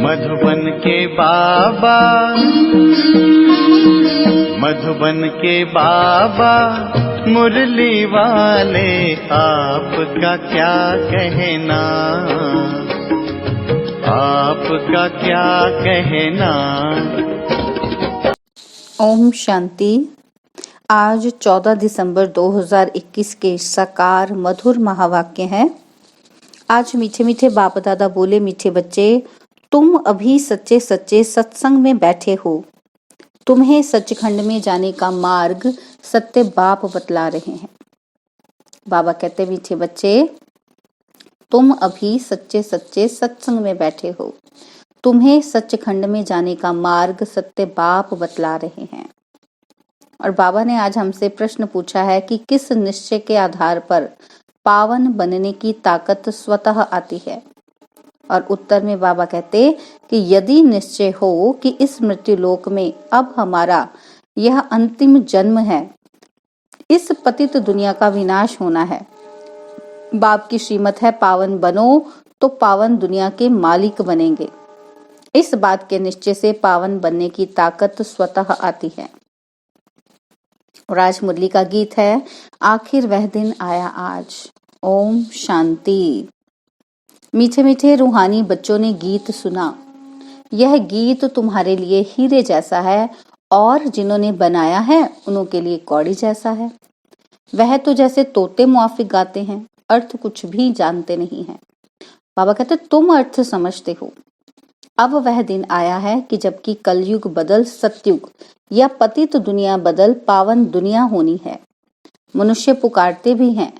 मधुबन के बाबा, मधुबन के बाबा मुरली वाले, आपका क्या कहना, आपका क्या कहना। ओम शांति। आज 14 दिसंबर 2021 के साकार मधुर महावाक्य हैं। आज मीठे मीठे बाप दादा बोले, मीठे बच्चे, तुम अभी सच्चे सच्चे सत्संग में बैठे हो। तुम्हें सचखंड में जाने का मार्ग सत्य बाप बतला रहे हैं। बाबा कहते, मीठे बच्चे, तुम अभी सच्चे सच्चे सत्संग में बैठे हो। तुम्हें सचखंड में जाने का मार्ग सत्य बाप बतला रहे हैं। और बाबा ने आज हमसे प्रश्न पूछा है कि किस निश्चय के आधार पर पावन बनने की ताकत स्वतः आती है। और उत्तर में बाबा कहते कि यदि निश्चय हो कि इस मृत्यु लोक में अब हमारा यह अंतिम जन्म है, इस पतित दुनिया का विनाश होना है, बाप की श्रीमत है पावन बनो तो पावन दुनिया के मालिक बनेंगे। इस बात के निश्चय से पावन बनने की ताकत स्वतः आती है। और आज मुरली का गीत है, आखिर वह दिन आया आज। ओम शांति। मीठे मीठे रूहानी बच्चों ने गीत सुना। यह गीत तुम्हारे लिए हीरे जैसा है और जिन्होंने बनाया है उनके लिए कौड़ी जैसा है। वह तो जैसे तोते मुआफिक गाते हैं, अर्थ कुछ भी जानते नहीं हैं। बाबा कहते, तुम अर्थ समझते हो। अब वह दिन आया है कि जबकि कलयुग बदल सतयुग या पतित दुनिया बदल पावन दुनिया होनी है। मनुष्य पुकारते भी हैं।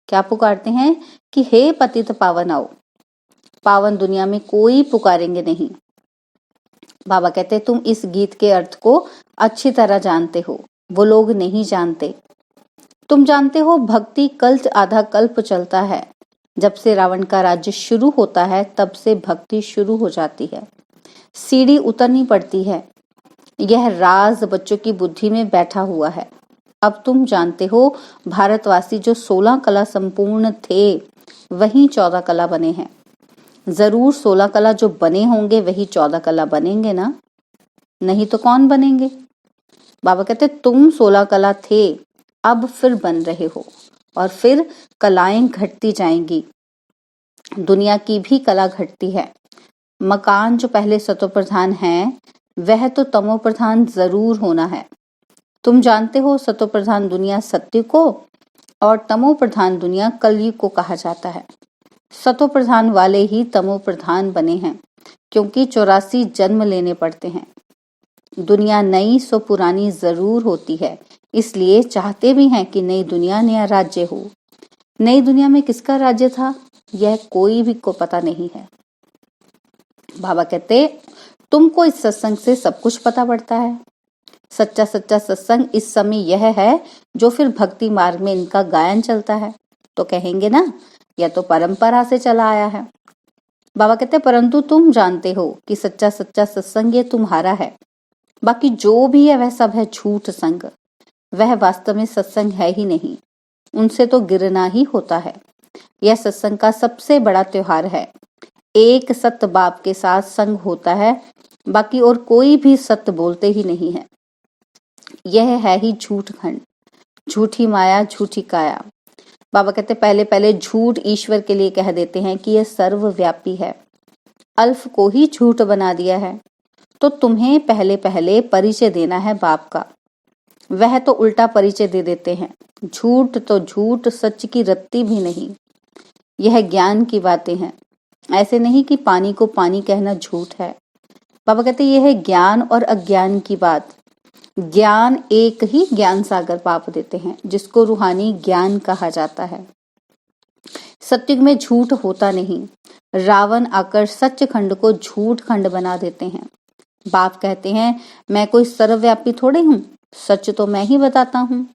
क्या पुकारते हैं कि हे पतित पावन आओ। पावन दुनिया में कोई पुकारेंगे नहीं। बाबा कहते, तुम इस गीत के अर्थ को अच्छी तरह जानते हो, वो लोग नहीं जानते। तुम जानते हो भक्ति कल्प आधा कल्प चलता है। जब से रावण का राज्य शुरू होता है तब से भक्ति शुरू हो जाती है। सीढ़ी उतरनी पड़ती है। यह राज बच्चों की बुद्धि में बैठा हुआ है। अब तुम जानते हो भारतवासी जो 16 कला संपूर्ण थे वही 14 कला बने हैं। जरूर 16 कला जो बने होंगे वही 14 कला बनेंगे ना, नहीं तो कौन बनेंगे। बाबा कहते, तुम 16 कला थे, अब फिर बन रहे हो और फिर कलाएं घटती जाएंगी। दुनिया की भी कला घटती है। मकान जो पहले सतो प्रधान है वह तो तमो प्रधान जरूर होना है। तुम जानते हो सतो प्रधान दुनिया सत्य को और तमो प्रधान दुनिया कलयुग को कहा जाता है। सतो प्रधान वाले ही तमो प्रधान बने हैं क्योंकि 84 जन्म लेने पड़ते हैं। दुनिया नई सो पुरानी जरूर होती है, इसलिए चाहते भी हैं कि नई दुनिया नया राज्य हो। नई दुनिया में किसका राज्य था यह कोई भी को पता नहीं है। बाबा कहते, तुमको इस सत्संग से सब कुछ पता पड़ता है। सच्चा सच्चा सत्संग इस समय यह है जो फिर भक्ति मार्ग में इनका गायन चलता है। तो कहेंगे ना, यह तो परंपरा से चला आया है। बाबा कहते, परंतु तुम जानते हो कि सच्चा सच्चा सत्संग ये तुम्हारा है। बाकी जो भी है वह सब है झूठ संग। वह वास्तव में सत्संग है ही नहीं, उनसे तो गिरना ही होता है। यह सत्संग का सबसे बड़ा त्योहार है। एक सत्य बाप के साथ संग होता है, बाकी और कोई भी सत्य बोलते ही नहीं है। यह है ही झूठ खंड, झूठी माया, झूठी काया। बाबा कहते, पहले पहले झूठ ईश्वर के लिए कह देते हैं कि यह सर्वव्यापी है। अल्फ को ही झूठ बना दिया है। तो तुम्हें पहले पहले परिचय देना है बाप का। वह तो उल्टा परिचय दे देते हैं। झूठ तो झूठ, सच की रत्ती भी नहीं। यह ज्ञान की बातें हैं। ऐसे नहीं कि पानी को पानी कहना झूठ है। बाबा कहते, यह है ज्ञान और अज्ञान की बात। ज्ञान एक ही ज्ञान सागर बाप देते हैं जिसको रूहानी ज्ञान कहा जाता है। सत्युग में झूठ होता नहीं। रावण आकर सच खंड को झूठ खंड बना देते हैं। बाप कहते हैं, मैं कोई सर्वव्यापी थोड़े हूँ, सच तो मैं ही बताता हूँ।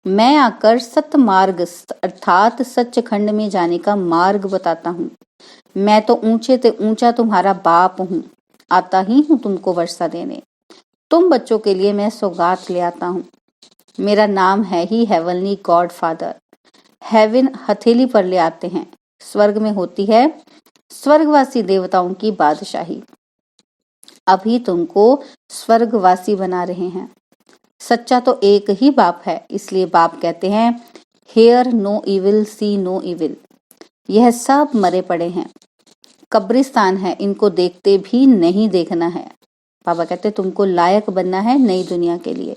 मैं आकर सत्य मार्ग अर्थात सच खंड में जाने का मार्ग बताता हूँ। मैं तो ऊंचे से ऊंचा तुम्हारा बाप हूँ, आता ही हूँ तुमको वर्षा देने। तुम बच्चों के लिए मैं सौगात ले आता हूँ। मेरा नाम है ही हेवनली गॉड फादर। हेवन हथेली पर ले आते हैं। स्वर्ग में होती है स्वर्गवासी देवताओं की बादशाही। अभी तुमको स्वर्गवासी बना रहे हैं। सच्चा तो एक ही बाप है, इसलिए बाप कहते हैं hair no evil see no evil. यह सब मरे पड़े हैं, कब्रिस्तान है, इनको देखते भी नहीं देखना है। बाबा कहते तुमको लायक बनना है नई दुनिया के लिए।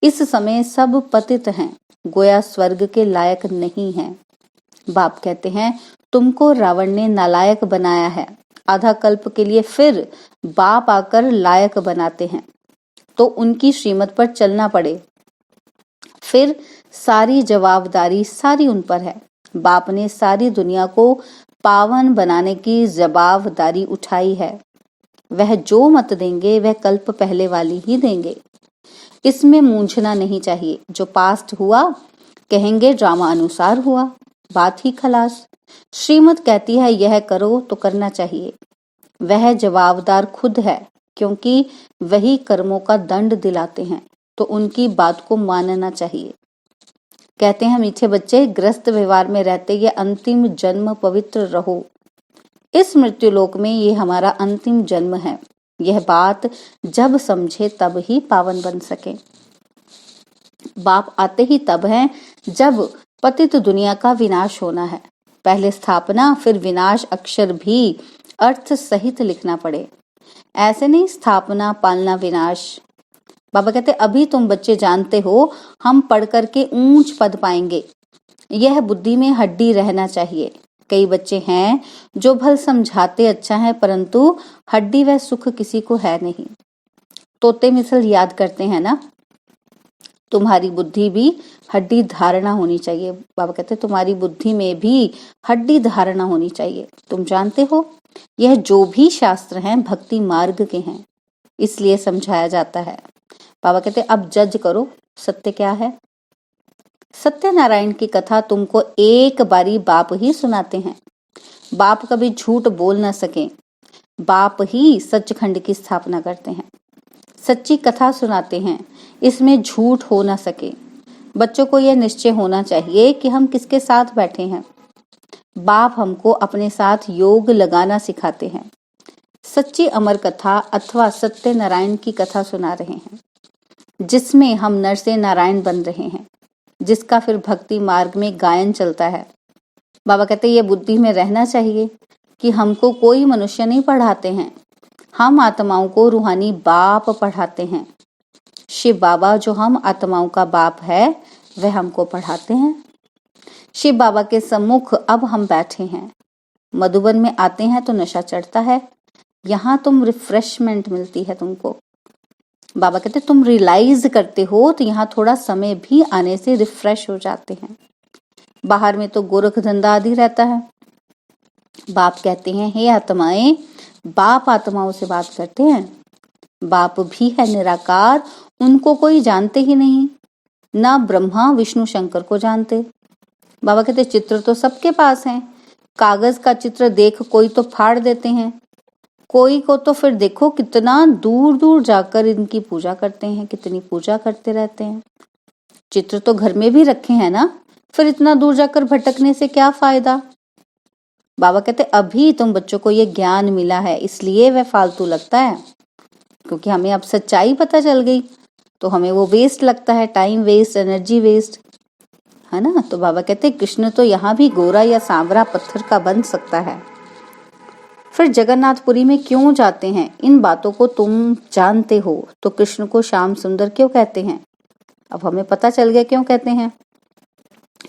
इस समय सब पतित हैं, गोया स्वर्ग के लायक नहीं हैं। बाप कहते हैं तुमको रावण ने नालायक बनाया है, आधा कल्प के लिए फिर बाप आकर लायक बनाते हैं, तो उनकी श्रीमत पर चलना पड़े। फिर सारी जवाबदारी सारी उन पर है। बाप ने सारी दुनिया को पावन बनाने की जवाबदारी उठाई है। वह जो मत देंगे वह कल्प पहले वाली ही देंगे, इसमें मूंझना नहीं चाहिए। जो पास्ट हुआ कहेंगे ड्रामा अनुसार हुआ, बात ही खलास। श्रीमत कहती है यह करो तो करना चाहिए। वह जवाबदार खुद है, क्योंकि वही कर्मों का दंड दिलाते हैं, तो उनकी बात को मानना चाहिए। कहते हैं मीठे बच्चे, ग्रस्त व्यवहार में रहते ये अंतिम जन्म पवित्र रहो। इस मृत्युलोक में ये हमारा अंतिम जन्म है। यह बात जब समझे तब ही पावन बन सके। बाप आते ही तब है जब पतित दुनिया का विनाश होना है। पहले स्थापना फिर विनाश अक्षर भी अर्थ सहित लिखना पड़े। ऐसे नहीं स्थापना पालना विनाश। बाबा कहते अभी तुम बच्चे जानते हो हम पढ़ करके ऊंच पद पाएंगे, यह बुद्धि में हड्डी रहना चाहिए। कई बच्चे हैं जो भल समझाते अच्छा है, परंतु हड्डी व सुख किसी को है नहीं। तोते मिसल याद करते हैं ना, तुम्हारी बुद्धि भी हड्डी धारणा होनी चाहिए। बाबा कहते तुम्हारी बुद्धि में भी हड्डी धारणा होनी चाहिए। तुम जानते हो यह जो भी शास्त्र हैं भक्ति मार्ग के हैं, इसलिए समझाया जाता है। बाबा कहते अब जज करो सत्य क्या है। सत्यनारायण की कथा तुमको एक बारी बाप ही सुनाते हैं। बाप कभी झूठ बोल न सके, बाप ही सचखंड की स्थापना करते हैं। सच्ची कथा सुनाते हैं, इसमें झूठ हो न सके। बच्चों को यह निश्चय होना चाहिए कि हम किसके साथ बैठे हैं। बाप हमको अपने साथ योग लगाना सिखाते हैं। सच्ची अमर कथा अथवा सत्यनारायण की कथा सुना रहे हैं, जिसमें हम नर से नारायण बन रहे हैं, जिसका फिर भक्ति मार्ग में गायन चलता है। बाबा कहते ये बुद्धि में रहना चाहिए कि हमको कोई मनुष्य नहीं पढ़ाते हैं, हम आत्माओं को रूहानी बाप पढ़ाते हैं। शिव बाबा जो हम आत्माओं का बाप है वह हमको पढ़ाते हैं। शिव बाबा के सम्मुख अब हम बैठे हैं। मधुबन में आते हैं तो नशा चढ़ता है, यहाँ तुम रिफ्रेशमेंट मिलती है तुमको। बाबा कहते तुम रियलाइज करते हो तो यहाँ थोड़ा समय भी आने से रिफ्रेश हो जाते हैं। बाहर में तो गोरख धंधा आदि रहता है। बाप कहते हैं हे आत्माएं, बाप आत्माओं से बात करते हैं। बाप भी है निराकार, उनको कोई जानते ही नहीं, ना ब्रह्मा विष्णु शंकर को जानते। बाबा कहते चित्र तो सबके पास हैं, कागज का चित्र देख कोई तो फाड़ देते हैं, कोई को तो फिर देखो कितना दूर दूर जाकर इनकी पूजा करते हैं, कितनी पूजा करते रहते हैं। चित्र तो घर में भी रखे हैं ना, फिर इतना दूर जाकर भटकने से क्या फायदा। बाबा कहते अभी तुम बच्चों को ये ज्ञान मिला है, इसलिए वह फालतू लगता है, क्योंकि हमें अब सच्चाई पता चल गई तो हमें वो वेस्ट लगता है, टाइम वेस्ट, एनर्जी वेस्ट, है ना। तो बाबा कहते कृष्ण तो यहाँ भी गोरा या सांवरा पत्थर का बन सकता है। फिर जगन्नाथपुरी में क्यों जाते हैं, इन बातों को तुम जानते हो तो कृष्ण को श्याम सुंदर क्यों कहते हैं, अब हमें पता चल गया क्यों कहते हैं।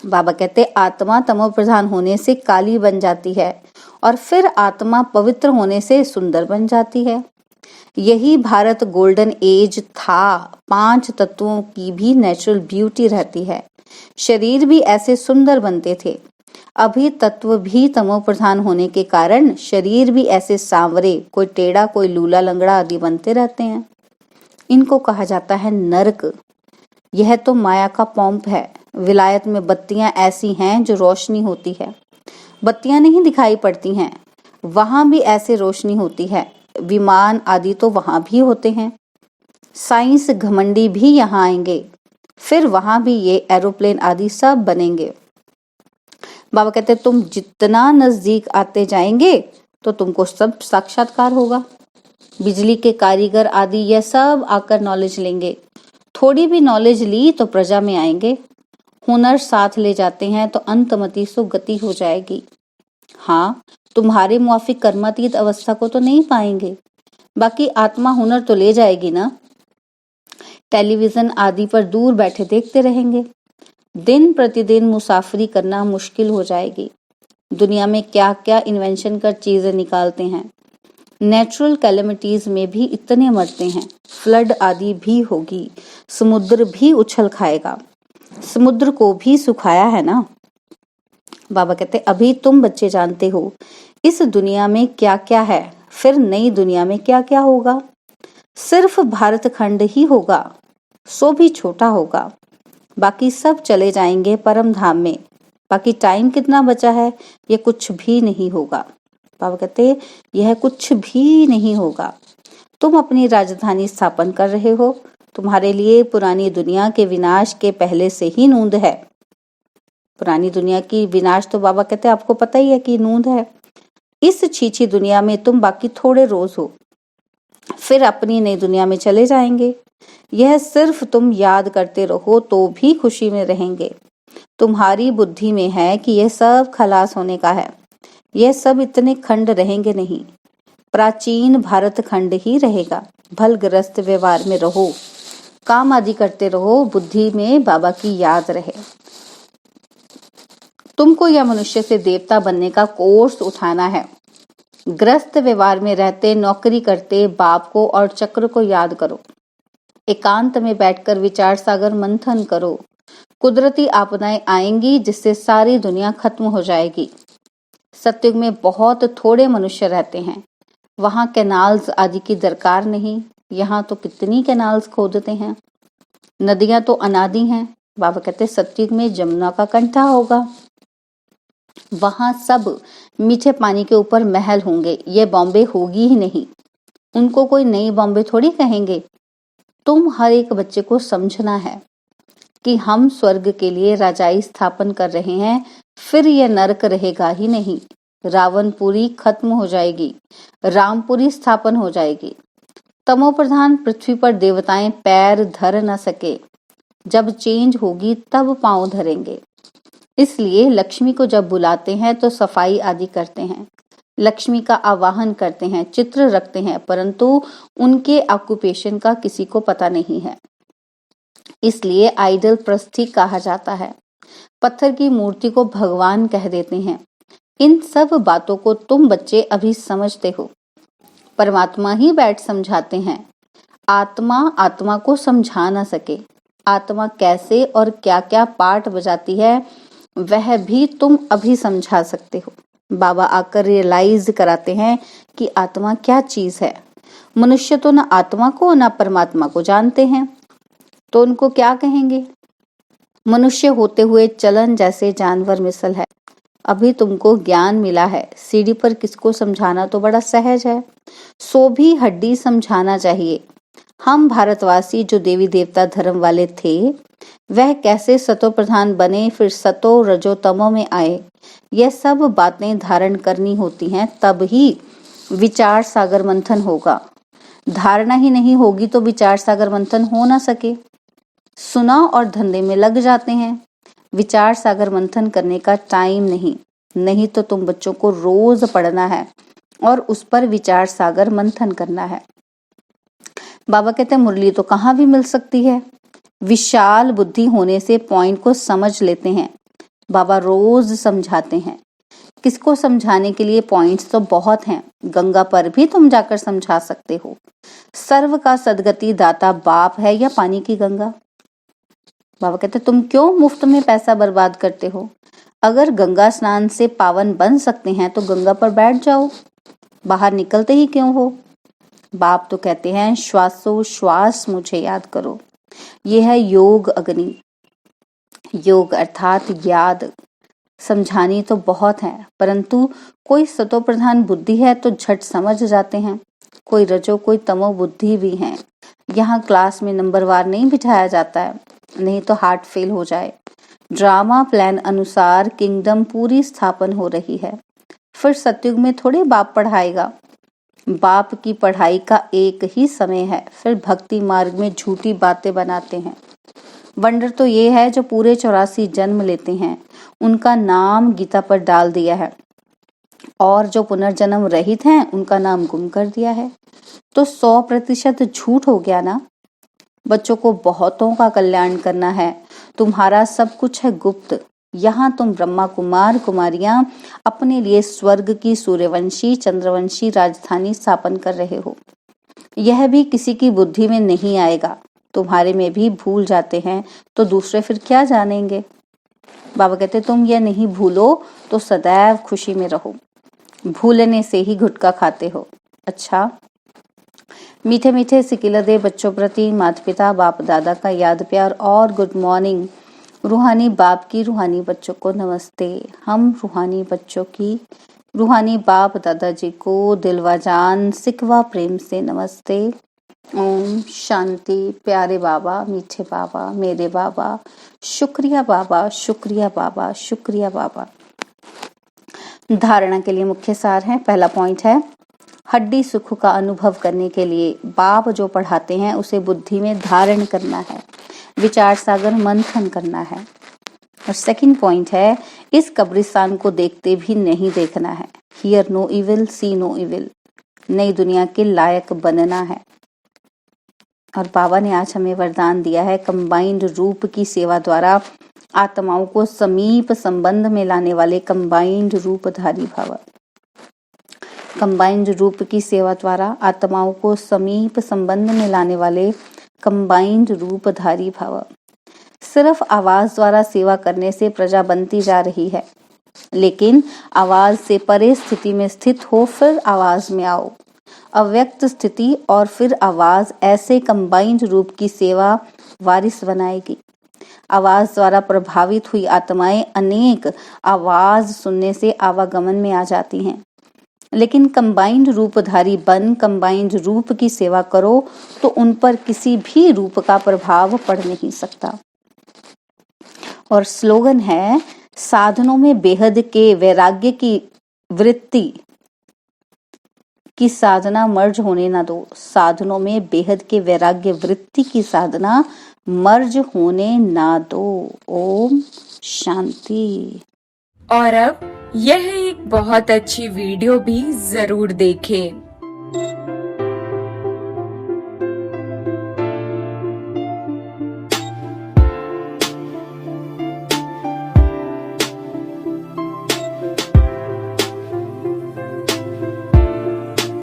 बाबा कहते आत्मा तमो प्रधान होने से काली बन जाती है और फिर आत्मा पवित्र होने से सुंदर बन जाती है। यही भारत गोल्डन एज था, 5 तत्वों की भी नेचुरल ब्यूटी रहती है, शरीर भी ऐसे सुंदर बनते थे। अभी तत्व भी तमो प्रधान होने के कारण शरीर भी ऐसे सांवरे, कोई टेढ़ा कोई लूला लंगड़ा आदि बनते रहते हैं। इनको कहा जाता है नरक। यह तो माया का पॉम्प है। विलायत में बत्तियां ऐसी हैं जो रोशनी होती है, बत्तियां नहीं दिखाई पड़ती हैं, वहां भी ऐसे रोशनी होती है। विमान आदि तो वहां भी होते हैं। साइंस घमंडी भी यहाँ आएंगे, फिर वहां भी ये एरोप्लेन आदि सब बनेंगे। बाबा कहते तुम जितना नजदीक आते जाएंगे तो तुमको सब साक्षात्कार होगा। बिजली के कारीगर आदि यह सब आकर नॉलेज लेंगे। थोड़ी भी नॉलेज ली तो प्रजा में आएंगे। हुनर साथ ले जाते हैं तो अंतमति सो गति हो जाएगी। हाँ, तुम्हारे मुआफिक कर्मातीत अवस्था को तो नहीं पाएंगे, बाकी आत्मा हुनर तो ले जाएगी ना। टेलीविजन आदि पर दूर बैठे देखते रहेंगे। दिन प्रतिदिन मुसाफरी करना मुश्किल हो जाएगी। दुनिया में क्या क्या इन्वेंशन कर चीजें निकालते हैं। नेचुरल कैलेमिटीज में भी इतने मरते हैं। फ्लड आदि भी होगी। समुद्र भी उछल खाएगा। समुद्र को भी सुखाया है ना। बाबा कहते अभी तुम बच्चे जानते हो इस दुनिया में क्या क्या है, फिर नई दुनिया में क्या क्या होगा। सिर्फ भारत खंड ही होगा, सो भी छोटा होगा। बाकी सब चले जाएंगे परम धाम में। बाकी टाइम कितना बचा है, ये कुछ भी नहीं होगा। बाबा कहते यह कुछ भी नहीं होगा। तुम अपनी राजधानी स्थापन कर रहे हो। तुम्हारे लिए पुरानी दुनिया के विनाश के पहले से ही नूंद है। पुरानी दुनिया की विनाश तो बाबा कहते आपको पता ही है कि नूंद है। इस छीछी दुनिया में तुम बाकी थोड़े रोज हो, फिर अपनी नई दुनिया में चले जाएंगे। यह सिर्फ तुम याद करते रहो तो भी खुशी में रहेंगे। तुम्हारी बुद्धि में है कि यह सब खलास होने का है। यह सब इतने खंड रहेंगे नहीं। प्राचीन भारत खंड ही रहेगा। भलग्रस्त व्यवहार में रहो, काम आदि करते रहो, बुद्धि में बाबा की याद रहे। तुमको यह मनुष्य से देवता बनने का कोर्स उठाना है। ग्रस्त व्यवहार में रहते, नौकरी करते बाप को और चक्र को याद करो। एकांत में बैठकर विचार सागर मंथन करो। कुदरती आपदाएं आएंगी जिससे सारी दुनिया खत्म हो जाएगी। सतयुग में बहुत थोड़े मनुष्य रहते हैं। वहां कैनाल्स आदि की दरकार नहीं। यहाँ तो कितनी कैनाल्स खोदते हैं। नदियां तो अनादि हैं। बाबा कहते सतयुग में जमुना का कंठा होगा। वहां सब मीठे पानी के ऊपर महल होंगे। ये बॉम्बे होगी ही नहीं। उनको कोई नई बॉम्बे थोड़ी कहेंगे। तुम हर एक बच्चे को समझना है कि हम स्वर्ग के लिए राजाई स्थापन कर रहे हैं। फिर यह नरक रहेगा ही नहीं। रावणपुरी खत्म हो जाएगी। रामपुरी स्थापन हो जाएगी। तमो प्रधान पृथ्वी पर देवताएं पैर धर न सके। जब चेंज होगी तब पांव धरेंगे। इसलिए लक्ष्मी को जब बुलाते हैं तो सफाई आदि करते हैं। लक्ष्मी का आवाहन करते हैं, चित्र रखते हैं, परंतु उनके ऑक्यूपेशन का किसी को पता नहीं है। इसलिए आइडल प्रस्थी कहा जाता है। पत्थर की मूर्ति को भगवान कह देते हैं। इन सब बातों को तुम बच्चे अभी समझते हो। परमात्मा ही बैठ समझाते हैं। आत्मा आत्मा को समझा ना सके। आत्मा कैसे और क्या क्या पार्ट बजाती है वह भी तुम अभी समझा सकते हो। बाबा आकर रियलाइज कराते हैं कि आत्मा क्या चीज है। मनुष्य तो न आत्मा को न परमात्मा को जानते हैं, तो उनको क्या कहेंगे। मनुष्य होते हुए चलन जैसे जानवर मिसल है। अभी तुमको ज्ञान मिला है। सीढ़ी पर किसको समझाना तो बड़ा सहज है, सो भी हड्डी समझाना चाहिए। हम भारतवासी जो देवी देवता धर्म वाले थे वह कैसे सतो प्रधान बने, फिर सतो रजो तमो में आए। यह सब बातें धारण करनी होती हैं, तब ही विचार सागर मंथन होगा। धारणा ही नहीं होगी तो विचार सागर मंथन हो ना सके। सुना और धंधे में लग जाते हैं। विचार सागर मंथन करने का टाइम नहीं तो तुम बच्चों को रोज पढ़ना है और उस पर विचार सागर मंथन करना है। बाबा कहते हैं मुरली तो कहाँ भी मिल सकती है। विशाल बुद्धि होने से पॉइंट को समझ लेते हैं। बाबा रोज समझाते हैं। किसको समझाने के लिए पॉइंट्स तो बहुत हैं। गंगा पर भी तुम जाकर समझा सकते हो। सर्व का सदगति दाता बाप है या पानी की गंगा। बाबा कहते तुम क्यों मुफ्त में पैसा बर्बाद करते हो। अगर गंगा स्नान से पावन बन सकते हैं तो गंगा पर बैठ जाओ, बाहर निकलते ही क्यों हो। बाप तो कहते हैं श्वासोश्वास मुझे याद करो। यह है योग अग्नि। योग अर्थात याद। समझानी तो बहुत है, परंतु कोई सतो प्रधान बुद्धि है तो झट समझ जाते हैं। कोई रजो कोई तमो बुद्धि भी है। यहाँ क्लास में नंबरवार नहीं बिठाया जाता है, नहीं तो हार्ट फेल हो जाए। ड्रामा प्लान अनुसार किंगडम पूरी स्थापन हो रही है। फिर सतयुग में थोड़े बाप पढ़ाएगा। बाप की पढ़ाई का एक ही समय है, फिर भक्ति मार्ग में झूठी बातें बनाते हैं। वंडर तो ये है जो पूरे 84 जन्म लेते हैं उनका नाम गीता पर डाल दिया है, और जो पुनर्जन्म रहित हैं उनका नाम गुम कर दिया है। तो 100% झूठ हो गया ना। बच्चों को बहुतों का कल्याण करना है, तुम्हारा सब कुछ है गुप्त। यहाँ तुम ब्रह्मा कुमार कुमारियां अपने लिए स्वर्ग की सूर्यवंशी चंद्रवंशी राजधानी स्थापन कर रहे हो। यह भी किसी की बुद्धि में नहीं आएगा। तुम्हारे में भी भूल जाते हैं तो दूसरे फिर क्या जानेंगे। बाबा कहते तुम यह नहीं भूलो तो सदैव खुशी में रहो, भूलने से ही गुटखा खाते हो। अच्छा, मीठे मीठे सिकिलदे बच्चों प्रति माता पिता बाप दादा का याद प्यार और गुड मॉर्निंग। रूहानी बाप की रूहानी बच्चों को नमस्ते। हम रूहानी बच्चों की रूहानी बाप दादाजी को दिलवा जान सिकवा प्रेम से नमस्ते। ओम शांति। प्यारे बाबा, मीठे बाबा, मेरे बाबा, शुक्रिया बाबा, शुक्रिया बाबा, शुक्रिया बाबा। धारणा के लिए मुख्य सार है। पहला पॉइंट है, हड्डी सुख का अनुभव करने के लिए बाप जो पढ़ाते हैं उसे बुद्धि में धारण करना है, विचार सागर मंथन करना है। और सेकंड पॉइंट है, इस कब्रिस्तान को देखते भी नहीं देखना है। Hear no evil, see no evil. नई दुनिया के लायक बनना है। और बाबा ने आज हमें वरदान दिया है, कंबाइंड रूप की सेवा द्वारा आत्माओं को समीप संबंध में लाने वाले कंबाइंड रूपधारी भव। कंबाइंड रूप की सेवा द्वारा आत्माओं को समीप संबंध में लाने वाले कंबाइंड रूपधारी भव। सिर्फ आवाज द्वारा सेवा करने से प्रजा बनती जा रही है, लेकिन आवाज से परे स्थिति में स्थित हो फिर आवाज में आओ। अव्यक्त स्थिति और फिर आवाज ऐसे कंबाइंड रूप की सेवा वारिस बनाएगी। आवाज द्वारा प्रभावित हुई आत्माएं अनेक आवाज सुनने से आवागमन में आ जाती हैं, लेकिन कंबाइंड रूपधारी बन कंबाइंड रूप की सेवा करो तो उन पर किसी भी रूप का प्रभाव पड़ नहीं सकता। और स्लोगन है, साधनों में बेहद के वैराग्य की वृत्ति की साधना मर्ज होने ना दो। साधनों में बेहद के वैराग्य वृत्ति की साधना मर्ज होने ना दो। ओम शांति। और अब यह एक बहुत अच्छी वीडियो भी जरूर देखें।